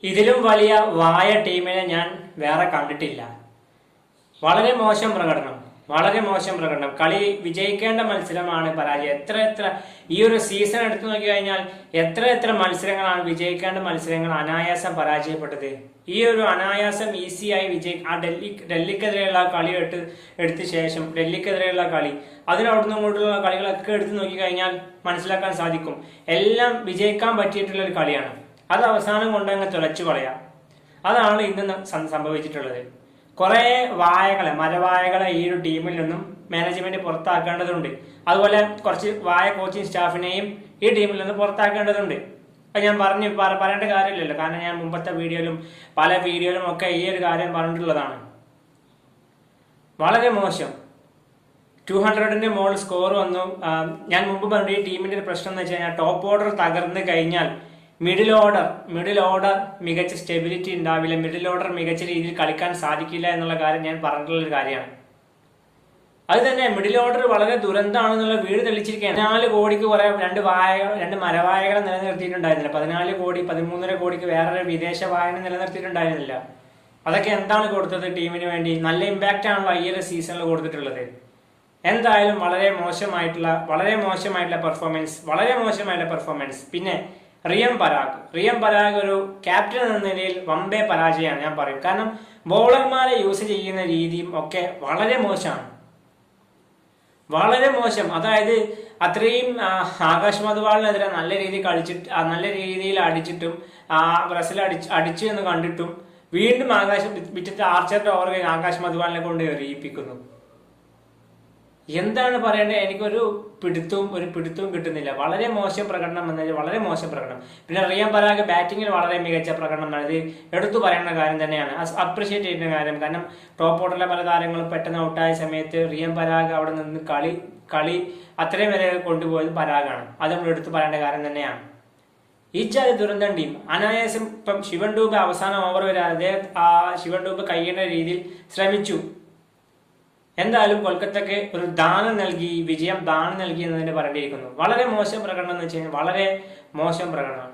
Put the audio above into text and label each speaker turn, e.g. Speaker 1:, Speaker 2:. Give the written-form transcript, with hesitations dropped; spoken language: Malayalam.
Speaker 1: ഇതിലും വലിയ വായ ടീമിനെ ഞാൻ വേറെ കണ്ടിട്ടില്ല. വളരെ മോശം പ്രകടനം, വളരെ മോശം പ്രകടനം. കളി വിജയിക്കേണ്ട മത്സരമാണ് പരാജയം. എത്ര ഈ ഒരു സീസൺ എടുത്തു നോക്കി കഴിഞ്ഞാൽ എത്ര മത്സരങ്ങളാണ് വിജയിക്കേണ്ട മത്സരങ്ങൾ അനായാസം പരാജയപ്പെട്ടത്. ഈ ഒരു അനായാസം ഈസിയായി ആ ഡൽഹിക്കെതിരെയുള്ള കളി എടുത്ത ശേഷം ഡൽഹിക്കെതിരെയുള്ള കളി അതിനവിടുന്ന് ഇങ്ങോട്ടുള്ള കളികളൊക്കെ എടുത്തു നോക്കി കഴിഞ്ഞാൽ മനസ്സിലാക്കാൻ സാധിക്കും. എല്ലാം വിജയിക്കാൻ പറ്റിയിട്ടുള്ള ഒരു കളിയാണ്. അത് അവസാനം കൊണ്ടങ്ങ് തുലച്ചു കളയാം. അതാണ് ഇന്ന് സംഭവിച്ചിട്ടുള്ളത്. കുറെ മരവായകളെ ഈ ഒരു ടീമിൽ നിന്നും മാനേജ്മെന്റ് പുറത്താക്കേണ്ടതുണ്ട്. അതുപോലെ കുറച്ച് കോച്ചിങ് സ്റ്റാഫിനെയും ഈ ടീമിൽ നിന്ന് പുറത്താക്കേണ്ടതുണ്ട്. അത് ഞാൻ പറയേണ്ട കാര്യമില്ലല്ലോ, കാരണം ഞാൻ മുമ്പത്തെ പല വീഡിയോയിലും ഒക്കെ ഈ ഒരു കാര്യം പറഞ്ഞിട്ടുള്ളതാണ്. വളരെ മോശം. 200ന്റെ മുകളിൽ സ്കോർ വന്നു. ഞാൻ മുമ്പ് പറഞ്ഞു ഈ ടീമിന്റെ ഒരു പ്രശ്നം എന്ന് വെച്ച് കഴിഞ്ഞാൽ ടോപ്പ് ഓർഡർ തകർന്നു കഴിഞ്ഞാൽ മിഡിൽ ഓർഡർ മികച്ച സ്റ്റെബിലിറ്റി ഉണ്ടാവില്ല. മിഡിൽ ഓർഡർ മികച്ച രീതിയിൽ കളിക്കാൻ സാധിക്കില്ല എന്നുള്ള കാര്യം ഞാൻ പറഞ്ഞിട്ടുള്ള ഒരു കാര്യമാണ്. അത് തന്നെ മിഡിൽ ഓർഡർ വളരെ ദുരന്തമാണെന്നുള്ള വീട് തെളിച്ചിരിക്കുകയാണ്. 14 കോടിക്ക് കുറെ രണ്ട് മരവായകളെ നിലനിർത്തിയിട്ടുണ്ടായിരുന്നില്ല. 14 കോടി 13.5 കോടിക്ക് വേറൊരു വിദേശ വായന നിലനിർത്തിയിട്ടുണ്ടായിരുന്നില്ല. അതൊക്കെ എന്താണ് കൊടുത്തത് ടീമിന് വേണ്ടി? നല്ല ഇമ്പാക്റ്റ് ആണല്ലോ ഈ ഒരു സീസണിൽ കൊടുത്തിട്ടുള്ളത്. എന്തായാലും വളരെ മോശമായിട്ടുള്ള പെർഫോമൻസ്. പിന്നെ റിയം പരാഗ് ഒരു ക്യാപ്റ്റൻ എന്ന നിലയിൽ വമ്പേ പരാജയമാണ് ഞാൻ പറയും. കാരണം ബോളർമാരെ യൂസ് ചെയ്യുന്ന രീതിയും ഒക്കെ വളരെ മോശം. അതായത് അത്രയും ആകാശ് മധുവാളിനെതിരെ നല്ല രീതിയിൽ അടിച്ചിട്ടും ബ്രസീൽ അടിച്ചു എന്ന് കണ്ടിട്ടും വീണ്ടും വിറ്റിട്ട് ആർച്ചറിന്റെ ഓവർ കഴിഞ്ഞ് ആകാശ് മധുവാളിനെ കൊണ്ട് എറിയിപ്പിക്കുന്നു. എന്താണ് പറയേണ്ടത്? എനിക്കൊരു പിടുത്തവും കിട്ടുന്നില്ല. വളരെ മോശം പ്രകടനം എന്നാൽ വളരെ മോശം പ്രകടനം. പിന്നെ റിയം പരാഗ് ബാറ്റിങ്ങിൽ വളരെ മികച്ച പ്രകടനം നടത്തി എടുത്തു പറയേണ്ട കാര്യം തന്നെയാണ്, അപ്രിഷിയേറ്റ് ചെയ്യുന്ന കാര്യം. കാരണം ടോപ്പ് ഓർഡറിലെ പല താരങ്ങളും പെട്ടെന്ന് ഔട്ടായ സമയത്ത് റിയം പരാഗ് അവിടെ നിന്ന് കളി അത്രയും വരെ കൊണ്ടുപോയത് പരാഗാണ്. അത് നമ്മൾ എടുത്തു പറയേണ്ട കാര്യം തന്നെയാണ്. ഈ ചാതി ദുരന്തം ടീം അനായാസം ഇപ്പം ശിവൻ ഡൂബെ അവസാന ഓവർ വരെ ശിവൻ ഡൂബെ കഴിയേണ്ട രീതിയിൽ ശ്രമിച്ചു. എന്തായാലും കൊൽക്കത്തക്ക് ഒരു വിജയം ദാനം നൽകി എന്നതിന് പറയേണ്ടിയിരിക്കുന്നു. വളരെ മോശം പ്രകടനം എന്ന് വെച്ച് കഴിഞ്ഞാൽ വളരെ മോശം പ്രകടനമാണ്.